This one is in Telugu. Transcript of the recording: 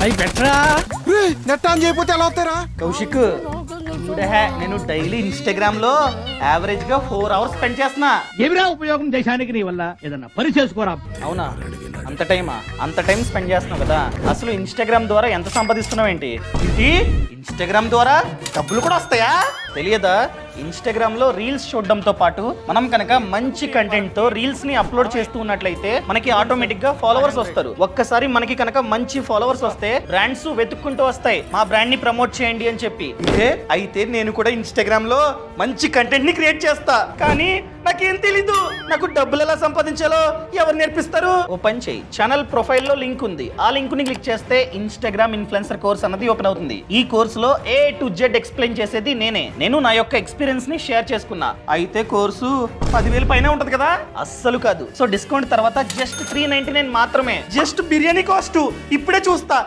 అవి పెట్టరా. నెట్ ఆన్ చేయకపోతే ఎలా అవుతారా? కౌశిక్ నేను డైలీ ఇన్స్టాగ్రామ్ లో యావరేజ్ గా 4 hours స్పెండ్ చేస్తున్నా. ఏమిరా ఉపయోగం దేశానికి నీ వల్ల? ఏదన్నా పని చేసుకోరా. అవునా? అంత టైం స్పెండ్ చేస్తున్నావు కదా, అసలు ఇన్స్టాగ్రామ్ ద్వారా ఎంత సంపాదిస్తున్నావు ఏంటి? ఇన్స్టాగ్రామ్ ద్వారా డబ్బులు కూడా వస్తాయా? తెలియదా? ఇన్స్టాగ్రామ్ లో రీల్స్ చూడడంతో పాటు మనం కనుక మంచి కంటెంట్ తో రీల్స్ ని అప్లోడ్ చేస్తూ ఉన్నట్లయితే మనకి ఆటోమేటిక్ గా ఫాలోవర్స్ వస్తారు. ఒక్కసారి మనకి కనుక మంచి ఫాలోవర్స్ వస్తే బ్రాండ్స్ వెతుక్కుంటూ వస్తాయి, మా బ్రాండ్ ని ప్రమోట్ చేయండి అని చెప్పి. అయితే నేను కూడా ఇన్స్టాగ్రామ్ లో మంచి కంటెంట్ ని క్రియేట్ చేస్తా, కానీ నాకేం తెలీదు. నాకు డబ్బులు ఎలా సంపాదించాలో ఎవరు నేర్పిస్తారు? ఓ పని చేయి, ఛానల్ ప్రొఫైల్ లో లింక్ ఉంది, ఆ లింక్ ని క్లిక్ చేస్తే ఇన్స్టాగ్రామ్ ఇన్ఫ్లుయెన్సర్ కోర్స్ అన్నది ఓపెన్ అవుతుంది. ఈ కోర్స్ లో A to Z ఎక్స్ప్లెయిన్ చేసేది నేను నా యొక్క ఎక్స్పీరియన్స్ ని షేర్ చేసుకున్నా. అయితే కోర్సు 10,000 పైన ఉంటది కదా? అస్సలు కాదు. సో డిస్కౌంట్ తర్వాత జస్ట్ 399 మాత్రమే. Just biryani cost. ఇప్పుడే చూస్తా